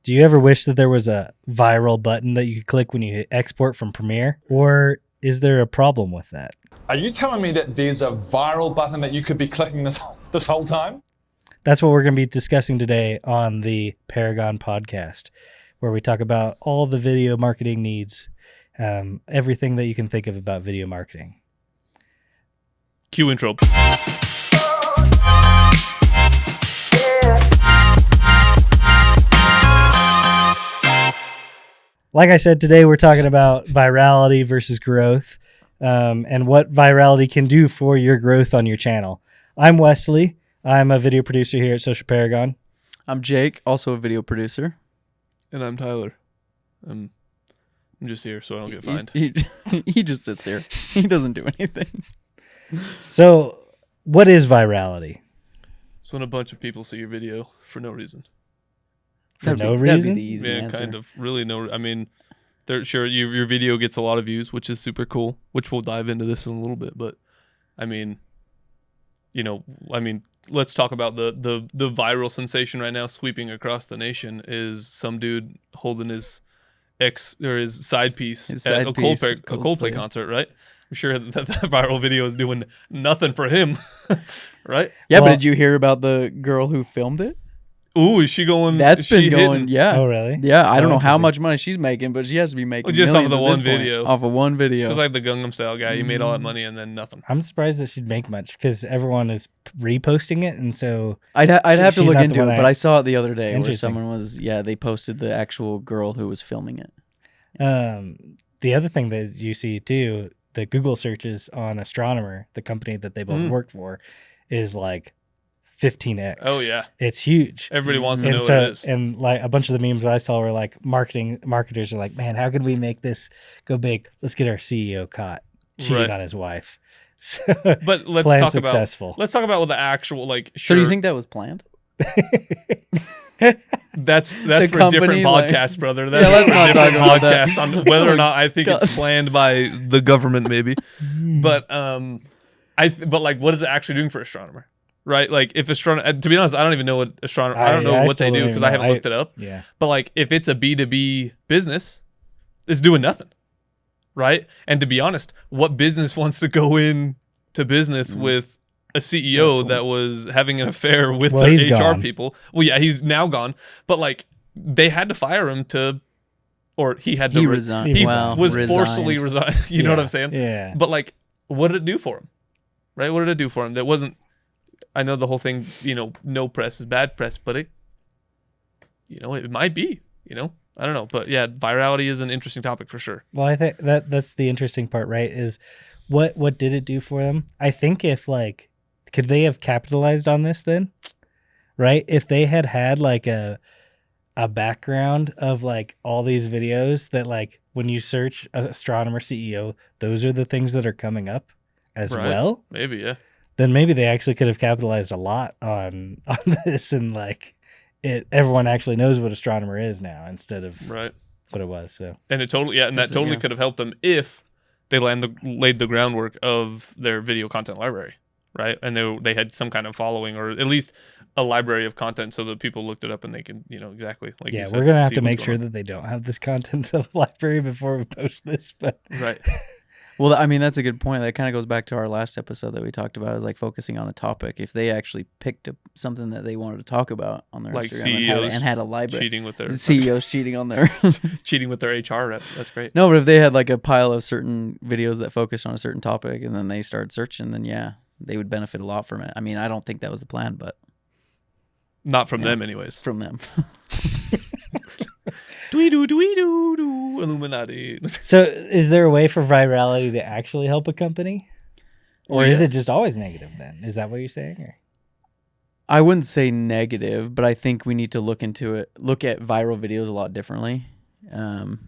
Do you ever wish that there was a viral button that you could click when you hit export from Premiere? Or is there a problem with that? Are you telling me that there's a viral button that you could be clicking this whole time? That's what we're going to be discussing today on the Paragon Podcast, where we talk about all the video marketing needs, everything that you can think of about video marketing. Cue intro. Like I said, today we're talking about virality versus growth, and what virality can do for your growth on your channel. I'm Wesley. I'm a video producer here at Social Paragon. I'm Jake, also a video producer. And I'm Tyler. I'm just here so I don't get fined. He just sits here. He doesn't do anything. So, what is virality? It's when a bunch of people see your video for no reason. For no That'd reason? be the easy answer. Kind of. Really no. I mean, sure, your video gets a lot of views, which is super cool, which we'll dive into this in a little bit. But, I mean, let's talk about the viral sensation right now sweeping across the nation is some dude holding his side piece at a Coldplay concert, right? I'm sure that viral video is doing nothing for him, right? Yeah, but did you hear about the girl who filmed it? Ooh, is she going? That's been going, yeah. Oh, really? Yeah, I don't know how much money she's making, but she has to be making just off of the millions one video. Off of one video. She's like the Gangnam Style guy. You made all that money and then nothing. I'm surprised that she'd make much because everyone is reposting it, and so I'd have to she's look not into the it, one but I saw it the other day where Interesting. someone was, they posted the actual girl who was filming it. The other thing that you see too, the Google searches on Astronomer, the company that they both work for, is like 15x. Oh yeah, it's huge. Everybody wants to And know so, what it is. and like a bunch of the memes I saw were like marketers are like, man, how can we make this go big? Let's get our CEO caught cheating on his wife. So, but let's plan talk successful. about what the actual So do you think that was planned? That's for company, different like- podcasts, brother. Yeah, That's let's for not different talk about that. podcasts on whether or not I think it's planned by the government, maybe. But but like, what is it actually doing for astronomer? Right? Like, if astronomer, to be honest, I don't even know what astronomer. I don't know what they do because I haven't looked it up. Yeah. But like, if it's a B2B business, it's doing nothing, right? And to be honest, what business wants to go in to business with a CEO that was having an affair with their he's HR gone. people? Well, yeah, he's now gone. But like, they had to fire him or he had to. He resigned. He Well, was resigned. forcibly resigned. You know what I'm saying? Yeah. But like, what did it do for him? Right? What did it do for him? That wasn't. I know the whole thing. No press is bad press, but it might be. I don't know. But yeah, virality is an interesting topic for sure. Well, I think that's the interesting part, right? Is what did it do for them? I think if like, could they have capitalized on this then? Right? If they had like a background of like all these videos that like when you search astronomer CEO, those are the things that are coming up as Right. well. Maybe, yeah. Then maybe they actually could have capitalized a lot on this, and like everyone actually knows what astronomer is now instead of Right. what it was. So And it totally, yeah, and that totally could have helped them if they laid the groundwork of their video content library, right? And they had some kind of following, or at least a library of content, so that people looked it up and they can, exactly like. yeah, you said, we're gonna have see to what's make going sure on. that they don't have this content of library before we post this. But Right. Well, I mean, that's a good point. That kind of goes back to our last episode that we talked about, is like focusing on a topic. If they actually picked up something that they wanted to talk about on their Like Instagram CEOs and had a library, cheating with their CEOs cheating on their cheating with their HR rep. That's great. No, but if they had like a pile of certain videos that focused on a certain topic and then they started searching, then yeah, they would benefit a lot from it. I mean, I don't think that was the plan, but Not from them, anyways. from them. Doo Illuminati. so, is there a way for virality to actually help a company, or Well, is yeah. it just always negative? Then is that what you're saying? Or? I wouldn't say negative, but I think we need to look at viral videos a lot differently. I'm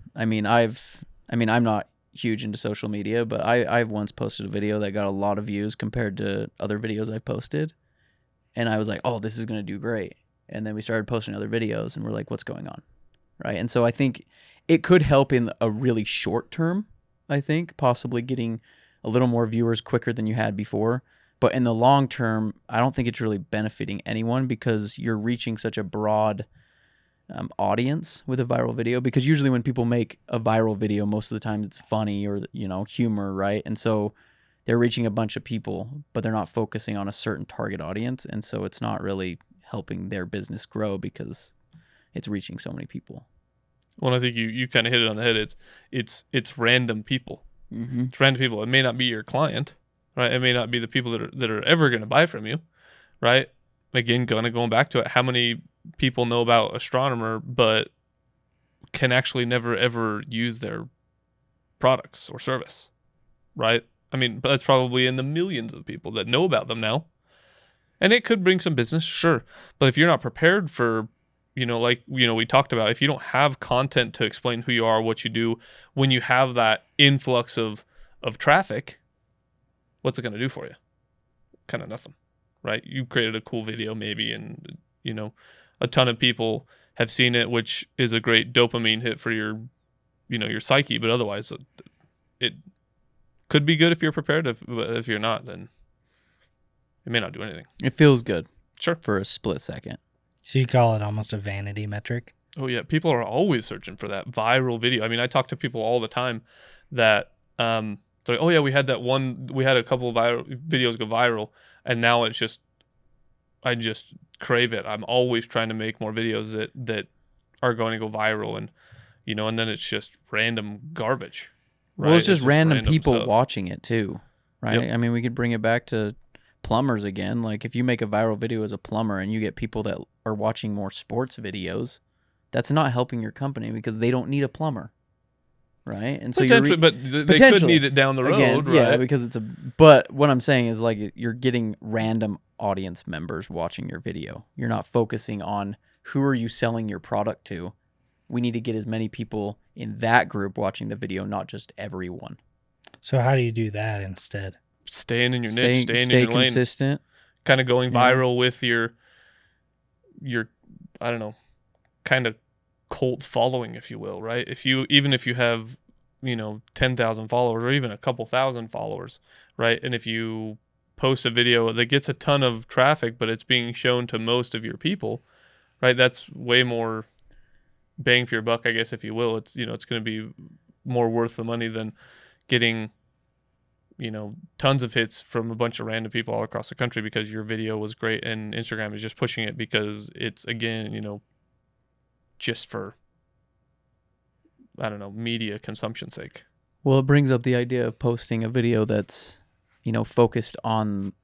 not huge into social media, but I've once posted a video that got a lot of views compared to other videos I've posted. And I was like, oh, this is going to do great. And then we started posting other videos and we're like, what's going on? Right. And so I think it could help in a really short term, I think, possibly getting a little more viewers quicker than you had before. But in the long term, I don't think it's really benefiting anyone because you're reaching such a broad audience with a viral video, because usually when people make a viral video, most of the time it's funny or, humor, right? And so they're reaching a bunch of people, but they're not focusing on a certain target audience. And so it's not really helping their business grow because it's reaching so many people. Well, I think you kind of hit it on the head. It's random people. Mm-hmm. It's random people. It may not be your client, right? It may not be the people that are ever going to buy from you, right? Again, going back to it, how many people know about Astronomer but can actually never ever use their products or service, right? I mean, that's probably in the millions of people that know about them now, and it could bring some business, sure. But if you're not prepared for, we talked about, if you don't have content to explain who you are, what you do, when you have that influx of traffic, what's it going to do for you? Kind of nothing, right? You created a cool video maybe, and a ton of people have seen it, which is a great dopamine hit for your psyche. But otherwise, it could be good if you're prepared. But if you're not, then it may not do anything. It feels good. Sure. For a split second. So you call it almost a vanity metric? Oh, yeah. People are always searching for that viral video. I mean, I talk to people all the time that, they're like, oh, yeah, we had a couple of videos go viral, and now I just crave it. I'm always trying to make more videos that are going to go viral, and and then it's just random garbage. Right? Well, it's just random people stuff. Watching it too, right? Yep. I mean, we could bring it back to plumbers again. Like if you make a viral video as a plumber and you get people that are watching more sports videos, that's not helping your company because they don't need a plumber, right? And so but they could need it down the road, again, right? Yeah, because but what I'm saying is like you're getting random audience members watching your video. You're not focusing on who are you selling your product to. We need to get as many people in that group watching the video, not just everyone. So how do you do that instead? Staying in your niche, stay in your consistent, lane, kind of going viral with your I don't know, kind of cult following, if you will, right? Even if you have 10,000 followers or even a couple thousand followers, right? And if you post a video that gets a ton of traffic, but it's being shown to most of your people, right? That's way more bang for your buck, I guess, if you will. It's it's going to be more worth the money than getting tons of hits from a bunch of random people all across the country because your video was great and Instagram is just pushing it because it's, again, just for, I don't know, media consumption sake. Well, it brings up the idea of posting a video that's focused on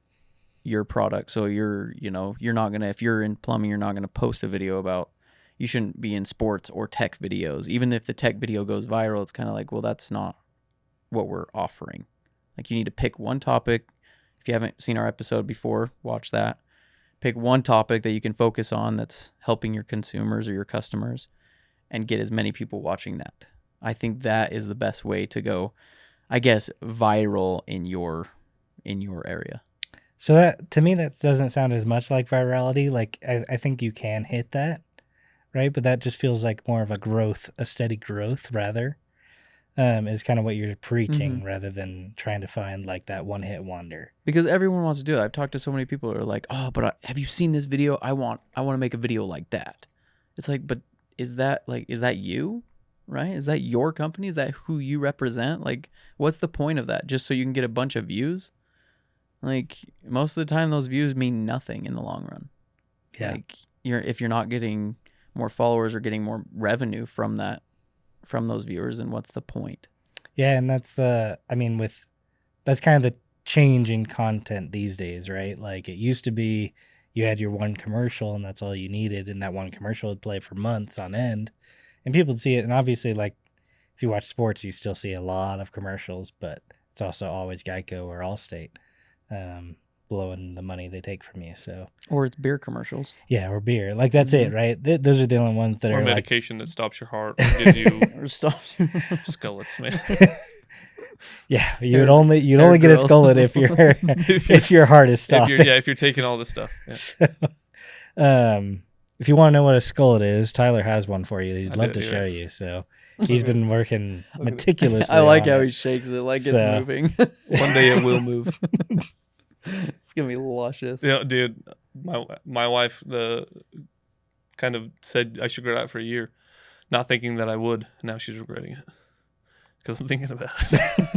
your product. So you're not going to, if you're in plumbing, you're not going to post a video about, you shouldn't be in sports or tech videos. Even if the tech video goes viral, it's kind of like, well, that's not what we're offering. Like you need to pick one topic. If you haven't seen our episode before, watch that. Pick one topic that you can focus on that's helping your consumers or your customers and get as many people watching that. I think that is the best way to go, I guess, viral in your area. So that, to me, that doesn't sound as much like virality. Like I think you can hit that, right? But that just feels like more of a steady growth rather. Is kind of what you're preaching rather than trying to find like that one hit wonder. Because everyone wants to do it. I've talked to so many people who are like, oh, but have you seen this video? I want to make a video like that. It's like, but is that you? Right? Is that your company? Is that who you represent? Like, what's the point of that? Just so you can get a bunch of views? Like, most of the time those views mean nothing in the long run. Yeah. Like, if you're not getting more followers or getting more revenue from those viewers, and what's the point? Yeah, and that's kind of the change in content these days, right? Like it used to be you had your one commercial and that's all you needed, and that one commercial would play for months on end and people would see it. And obviously, like if you watch sports, you still see a lot of commercials, but it's also always Geico or Allstate blowing the money they take from you. So, or it's beer commercials. Yeah, or beer. Like that's it, right? Those are the only ones that or are medication that stops your heart or gives you or stops you skullets, man. Yeah, you'd only get a skullet if your heart is stopped. If you're taking all this stuff. Yeah. So, if you want to know what a skullet is, Tyler has one for you. He'd love to show you. So he's been working meticulously. I like how he shakes it like it's moving. One day it will move. It's gonna be luscious. Yeah, dude. My wife, kind of said I should grow it out for a year, not thinking that I would. Now she's regretting it because I'm thinking about it.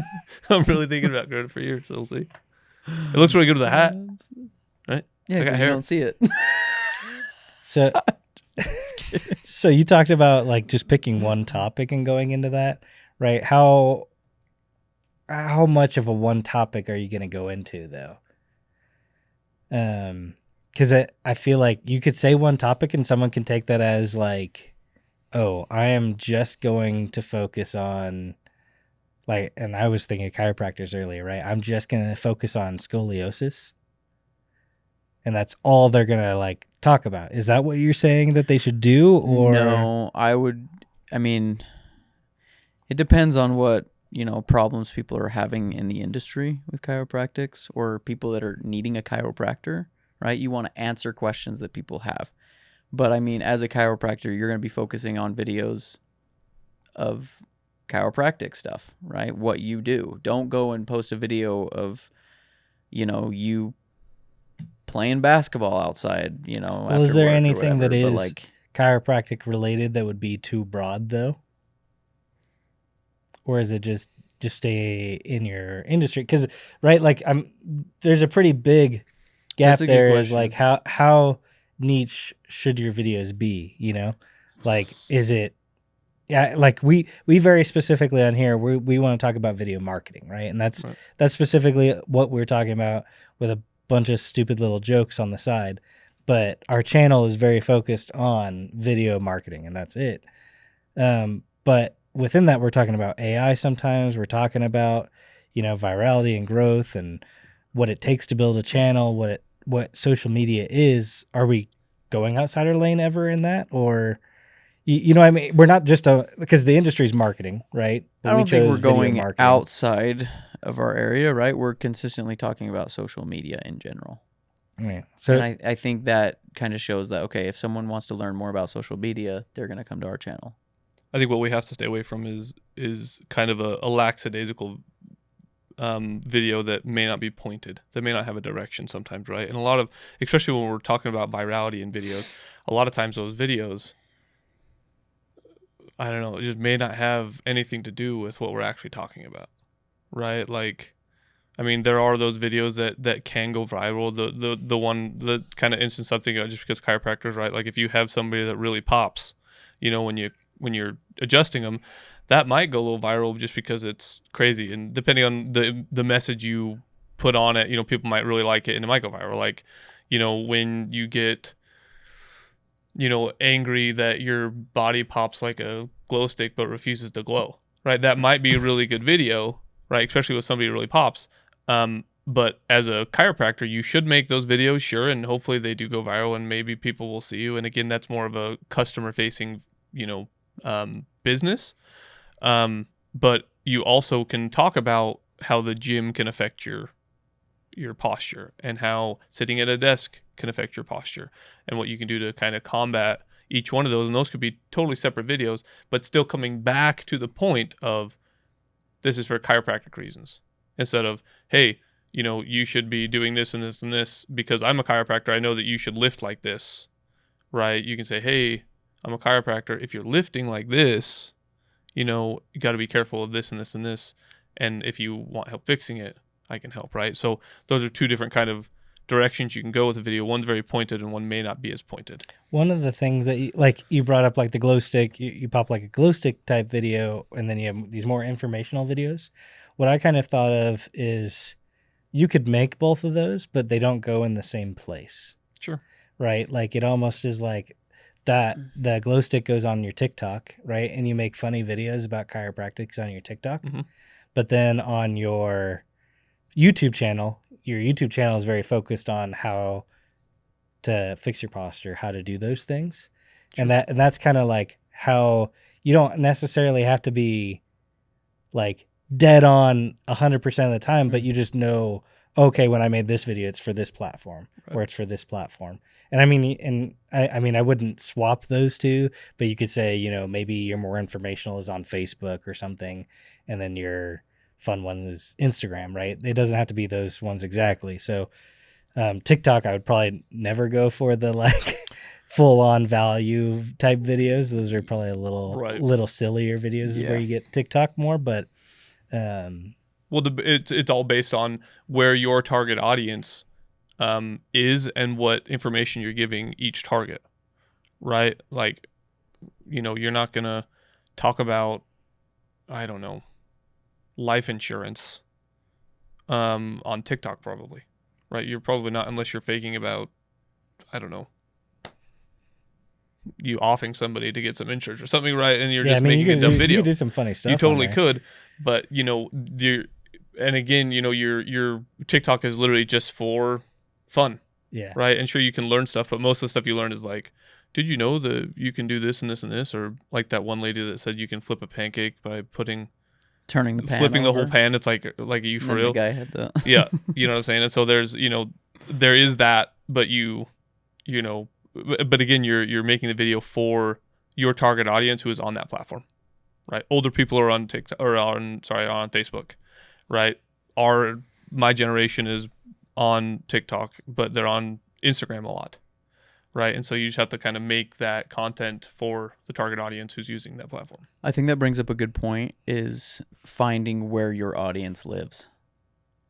I'm really thinking about growing it for a year, so we'll see. It looks really good with a hat, right? Yeah, because you don't see it. So, so you talked about like just picking one topic and going into that, right? How much of a one topic are you going to go into though? Because I feel like you could say one topic and someone can take that as like, oh, I am just going to focus on like, and I was thinking chiropractors earlier, right? I'm just going to focus on scoliosis. And that's all they're going to like talk about. Is that what you're saying that they should do? Or no, I mean, it depends on what, problems people are having in the industry with chiropractics or people that are needing a chiropractor, right? You want to answer questions that people have. But I mean, as a chiropractor, you're going to be focusing on videos of chiropractic stuff, right? What you do. Don't go and post a video of, you playing basketball outside, well, is there anything that is like chiropractic related that would be too broad though? Or is it just stay in your industry? Because right, like there's a pretty big gap there. Is like how niche should your videos be? Like is it? Yeah, like we very specifically on here we want to talk about video marketing, right? And that's specifically what we're talking about with a bunch of stupid little jokes on the side. But our channel is very focused on video marketing, and that's it. But within that, we're talking about AI sometimes. We're talking about, virality and growth and what it takes to build a channel, what social media is. Are we going outside our lane ever in that? Or, what I mean? We're not just because the industry's marketing, right? But I don't think we're going outside of our area, right? We're consistently talking about social media in general. Yeah. So and I think that kind of shows that, okay, if someone wants to learn more about social media, they're going to come to our channel. I think what we have to stay away from is kind of a lackadaisical video that may not be pointed, that may not have a direction sometimes, right? And a lot of, especially when we're talking about virality in videos, a lot of times those videos, I don't know, it just may not have anything to do with what we're actually talking about, right? Like, I mean, there are those videos that can go viral. The kind of instant something just because chiropractors, right? Like if you have somebody that really pops, when you're adjusting them, that might go a little viral just because it's crazy. And depending on the message you put on it, people might really like it and it might go viral. Like, when you get, angry that your body pops like a glow stick but refuses to glow, right? That might be a really good video, right? Especially with somebody who really pops. But as a chiropractor, you should make those videos, sure, and hopefully they do go viral and maybe people will see you. And again, that's more of a customer-facing, business. But you also can talk about how the gym can affect your posture and how sitting at a desk can affect your posture and what you can do to kind of combat each one of those. And those could be totally separate videos, but still coming back to the point of this is for chiropractic reasons instead of, hey, you should be doing this and this and this because I'm a chiropractor. I know that you should lift like this, right? You can say, hey, I'm a chiropractor. If you're lifting like this, you got to be careful of this and this and this. And if you want help fixing it, I can help, right? So those are two different kind of directions you can go with a video. One's very pointed and one may not be as pointed. One of the things that you brought up, like the glow stick, you pop like a glow stick type video, and then you have these more informational videos. What I kind of thought of is you could make both of those, but they don't go in the same place. Sure. Right? Like it almost is like that the glow stick goes on your TikTok, right? And you make funny videos about chiropractics on your TikTok. Mm-hmm. But then on your YouTube channel is very focused on how to fix your posture, how to do those things. Sure. And that's kind of like how you don't necessarily have to be like dead on 100% of the time, but you just know, okay, when I made this video, it's for this platform, right, or it's for this platform. And I wouldn't swap those two, but you could say, maybe your more informational is on Facebook or something, and then your fun one is Instagram, right? It doesn't have to be those ones exactly. So TikTok, I would probably never go for the like full on value type videos. Those are probably a little sillier videos is where you get TikTok more, but well, it's all based on where your target audience is and what information you're giving each target, right? Like, you're not gonna talk about, I don't know, life insurance on TikTok probably, right? You're probably not, unless you're faking about, I don't know, you offing somebody to get some insurance or something, right? And you're just making a dumb video. You could do some funny stuff. You totally could, but and again, your TikTok is literally just for fun, right? And sure, you can learn stuff, but most of the stuff you learn is like, did you know that you can do this and this and this, or like that one lady that said you can flip a pancake by flipping the whole pan. It's like, are you for real? The guy had the yeah, you know what I'm saying. And so there's there is that, but but again, you're making the video for your target audience who is on that platform, right? Older people are on TikTok or on Facebook, right? My generation is on TikTok, but they're on Instagram a lot, right? And so you just have to kind of make that content for the target audience who's using that platform. I think that brings up a good point, is finding where your audience lives.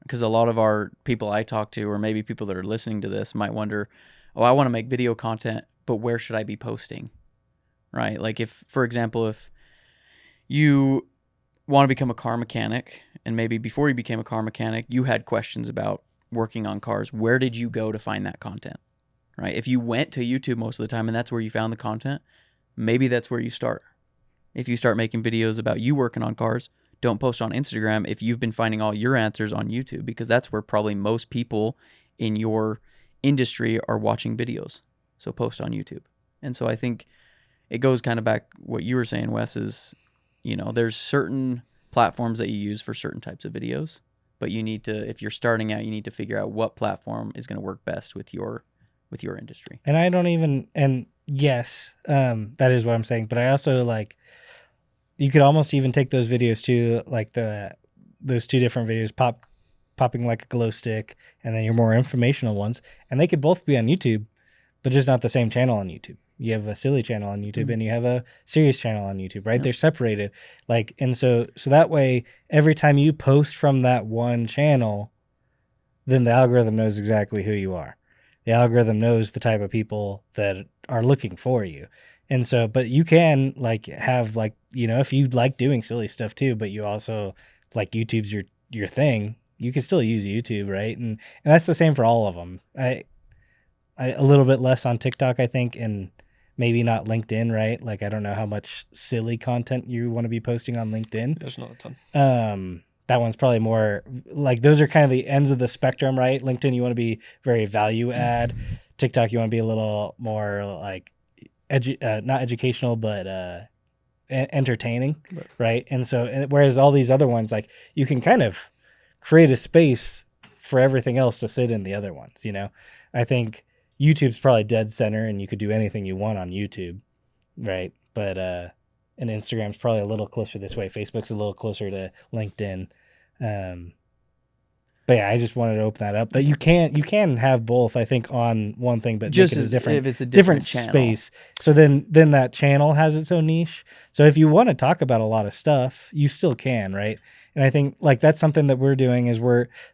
Because a lot of our people I talk to, or maybe people that are listening to this, might wonder, I want to make video content, but where should I be posting? Right? Like for example, if you want to become a car mechanic, and maybe before you became a car mechanic, you had questions about working on cars, where did you go to find that content? Right? If you went to YouTube most of the time and that's where you found the content, maybe that's where you start. If you start making videos about you working on cars, don't post on Instagram if you've been finding all your answers on YouTube, because that's where probably most people in your industry are watching videos. So post on YouTube. And so I think it goes kind of back what you were saying, Wes, is, there's certain platforms that you use for certain types of videos, but you need to, if you're starting out, you need to figure out what platform is going to work best with your industry. And yes, that is what I'm saying, but I also you could almost even take those videos too, like those two different videos, popping like a glow stick, and then your more informational ones, and they could both be on YouTube, but just not the same channel on YouTube. You have a silly channel on YouTube and you have a serious channel on YouTube, right? Yep. They're separated. And so that way, every time you post from that one channel, then the algorithm knows exactly who you are. The algorithm knows the type of people that are looking for you. And so, but you can have if you like doing silly stuff too, but you also YouTube's your thing, you can still use YouTube, right? And that's the same for all of them. I a little bit less on TikTok, I think, and maybe not LinkedIn, right? I don't know how much silly content you want to be posting on LinkedIn. There's not a ton. That one's probably more those are kind of the ends of the spectrum, right? LinkedIn, you want to be very value add. TikTok, you want to be a little more not educational, but entertaining, right? And so, whereas all these other ones, you can kind of create a space for everything else to sit in the other ones, I think YouTube's probably dead center, and you could do anything you want on YouTube, right? But and Instagram's probably a little closer this way. Facebook's a little closer to LinkedIn. But yeah, I just wanted to open that up. That you can have both, I think, on one thing, but just make it if it's a different space. So then that channel has its own niche. So if you want to talk about a lot of stuff, you still can, right? And I think that's something that we're doing is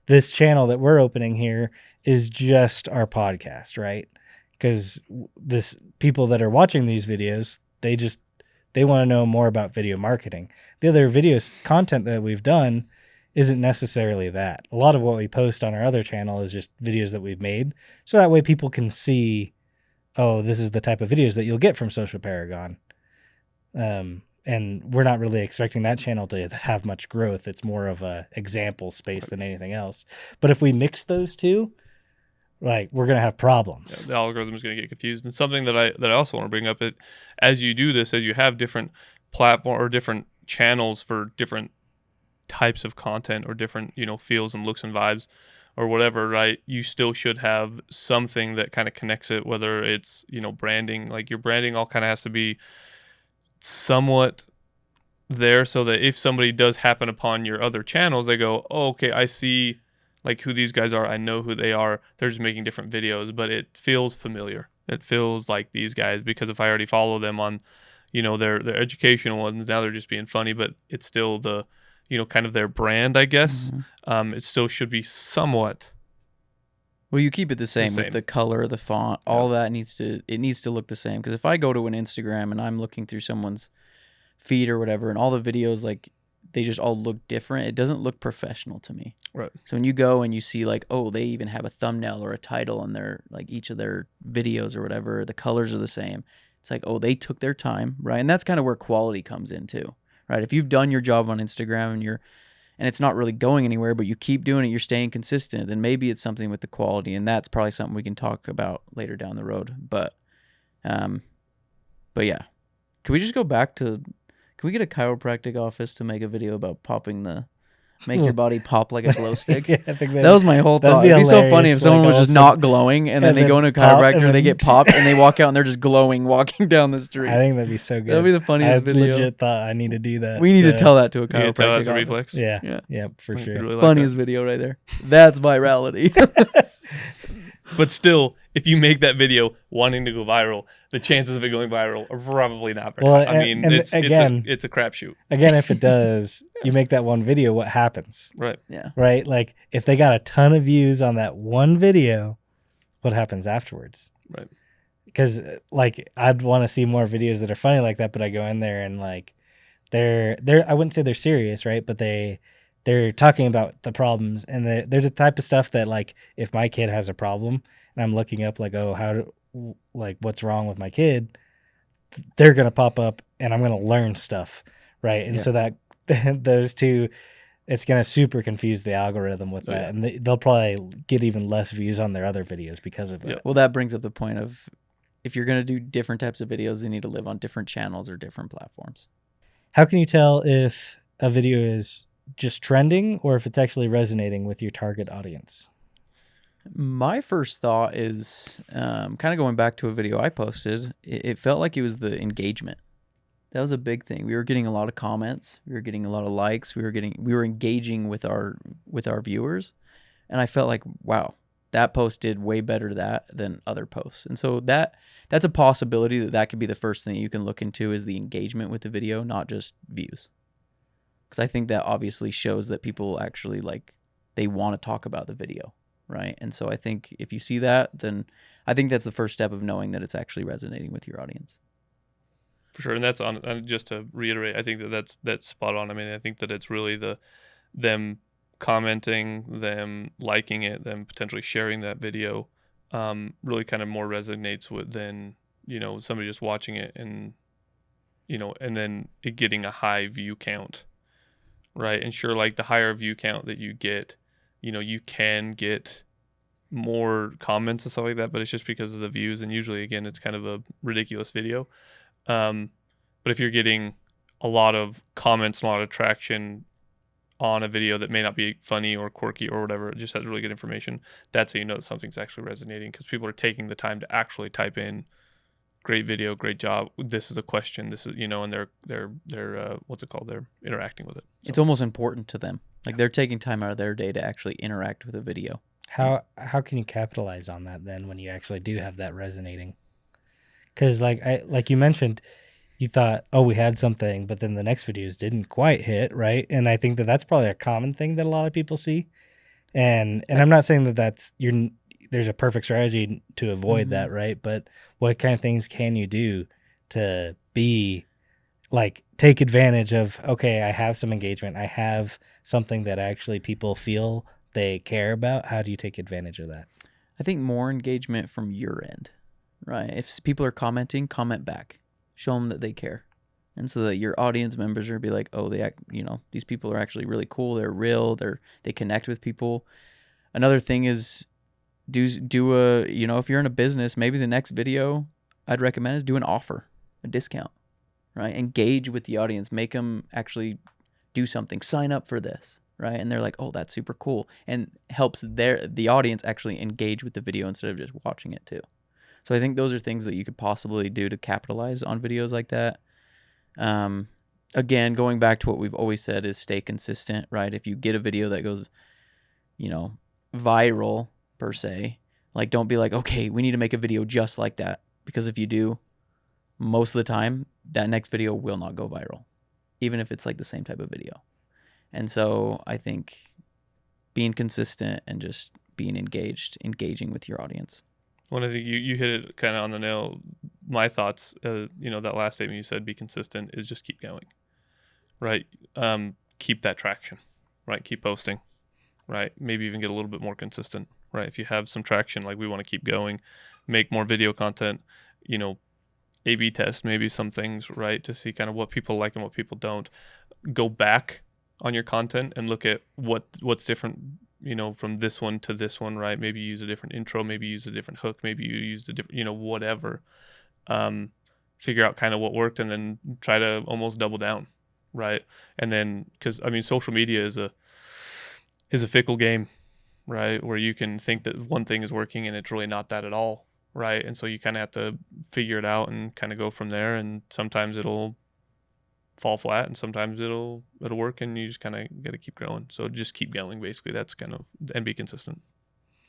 this channel that we're opening here is just our podcast, right? Because this people that are watching these videos, they want to know more about video marketing. The other content that we've done isn't necessarily that. A lot of what we post on our other channel is just videos that we've made. So that way people can see, this is the type of videos that you'll get from Social Paragon. And we're not really expecting that channel to have much growth. It's more of a example space than anything else. But if we mix those two, we're going to have problems. Yeah, the algorithm is going to get confused. And something that I also want to bring up, as you do this, as you have different platform or different channels for different types of content or different, feels and looks and vibes or whatever, right? You still should have something that kind of connects it, whether it's, branding, your branding all kind of has to be somewhat there so that if somebody does happen upon your other channels, they go, okay, I see who these guys are. I know who they are. They're just making different videos, but it feels familiar, It feels like these guys, because if I already follow them on, their educational ones, now they're just being funny, but it's still the, kind of their brand, I guess. It still should be somewhat. Well, you keep it the same with the color, the font, all that needs to look the same. Because if I go to an Instagram and I'm looking through someone's feed or whatever, and all the videos, like, they just all look different, it doesn't look professional to me. Right. So when you go and you see, like, oh, they even have a thumbnail or a title on their, like, each of their videos or whatever, the colors are the same. It's like, oh, they took their time, right? And that's kind of where quality comes in too, right? If you've done your job on Instagram and it's not really going anywhere, but you keep doing it, you're staying consistent, then maybe it's something with the quality, and that's probably something we can talk about later down the road. But yeah, can we just go back to? Can we get a chiropractic office to make a video about make your body pop like a glow stick? Yeah, I think that was my whole thought. It'd be so funny if someone was just not glowing and then they go into a chiropractor and they get popped and they walk out and they're just glowing walking down the street. I think that'd be so good. That'd be the funniest video. I legit thought I need to do that. We need to tell that to a chiropractic. You need to tell that to office. Reflex? Yeah, for sure. Really like Funniest video right there. That's virality. But still, if you make that video wanting to go viral, the chances of it going viral are probably not very high. I mean, it's a crapshoot. Again, if it does, you make that one video, what happens? Right. Yeah. Right? Like, if they got a ton of views on that one video, what happens afterwards? Right. Because, like, I'd want to see more videos that are funny like that, but I go in there and, like, they're I wouldn't say they're serious, right? But they're talking about the problems, and they're the type of stuff that, like, if my kid has a problem and I'm looking up, like, what's wrong with my kid, they're going to pop up and I'm going to learn stuff. Right. And so that those two, it's going to super confuse the algorithm with that. And they'll probably get even less views on their other videos because of it. Well, that brings up the point of, if you're going to do different types of videos, they need to live on different channels or different platforms. How can you tell if a video is just trending or if it's actually resonating with your target audience? My first thought is kind of going back to a video I posted. It felt like it was the engagement. That was a big thing. We were getting a lot of comments. We were getting a lot of likes. We were engaging with our viewers, and I felt like, wow, that post did way better than other posts. And so that's a possibility that could be the first thing you can look into, is the engagement with the video, not just views. Because I think that obviously shows that people actually, like, they want to talk about the video, right? And so I think if you see that, then I think that's the first step of knowing that it's actually resonating with your audience. For sure. And that's on. And just to reiterate, I think that's spot on. I mean, I think that it's really them commenting, them liking it, them potentially sharing that video, really kind of more resonates with than, somebody just watching it and then it getting a high view count. Right. And sure, like, the higher view count that you get, you can get more comments and stuff like that, but it's just because of the views. And usually, again, it's kind of a ridiculous video. But if you're getting a lot of comments and a lot of traction on a video that may not be funny or quirky or whatever, it just has really good information, that's how you know that something's actually resonating, because people are taking the time to actually type in, great video, great job, this is a question, this is, and they're what's it called, they're interacting with it. So it's almost important to them. Like, they're taking time out of their day to actually interact with a video. How can you capitalize on that then when you actually do have that resonating? Because like you mentioned, you thought, oh, we had something, but then the next videos didn't quite hit, right? And I think that's probably a common thing that a lot of people see. And I'm not saying that there's a perfect strategy to avoid that, right? But what kind of things can you do to take advantage of, okay, I have some engagement, I have something that actually people feel they care about? How do you take advantage of that? I think more engagement from your end, right? If people are commenting, comment back. Show them that they care. And so that your audience members are going to be like, oh, these people are actually really cool. They're real. They connect with people. Another thing is do if you're in a business, maybe the next video I'd recommend is do an offer, a discount, right? Engage with the audience, make them actually do something, sign up for this, right? And they're like, oh, that's super cool. And helps the audience actually engage with the video instead of just watching it too. So I think those are things that you could possibly do to capitalize on videos like that. Again, going back to what we've always said is stay consistent, right? If you get a video that goes, viral per se, Like, don't be like, okay, we need to make a video just like that. Because if you do, most of the time, that next video will not go viral, even if it's like the same type of video. And so I think being consistent and just being engaging with your audience. Well, I think you hit it kind of on the nail. My thoughts, that last statement you said, be consistent, is just keep going, right? Keep that traction, right? Keep posting, right? Maybe even get a little bit more consistent, right? If you have some traction, like we want to keep going, make more video content, A/B test maybe some things, right? To see kind of what people like and what people don't. Go back on your content and look at what's different, from this one to this one, right? Maybe use a different intro, maybe use a different hook, maybe you used a different, whatever. Figure out kind of what worked and then try to almost double down, right? And then, because social media is a fickle game, right? Where you can think that one thing is working and it's really not that at all, right? And so you kind of have to figure it out and kind of go from there. And sometimes it'll fall flat and sometimes it'll work, and you just kind of got to keep growing. So just keep going, basically. That's kind of, and be consistent.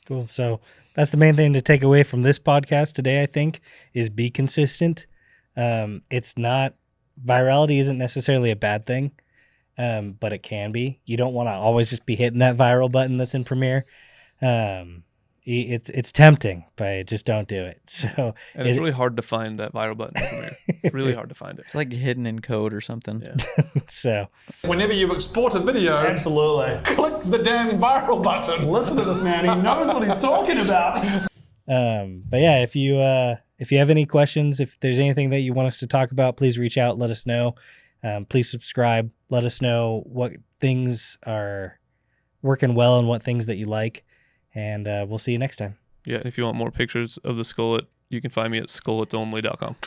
Cool. So that's the main thing to take away from this podcast today, I think, is be consistent. Virality isn't necessarily a bad thing, but it can be. You don't want to always just be hitting that viral button that's in Premiere. It's tempting, but just don't do it. So, and it's really hard to find that viral button in Premiere. Really hard to find it. It's like hidden in code or something. Yeah. So, whenever you export a video, Absolutely. click the damn viral button. Listen to this man. He knows what he's talking about. but yeah, if you have any questions, if there's anything that you want us to talk about, please reach out. Let us know. Please subscribe. Let us know what things are working well and what things that you like. And we'll see you next time. Yeah, if you want more pictures of the skullet, you can find me at skulletsonly.com.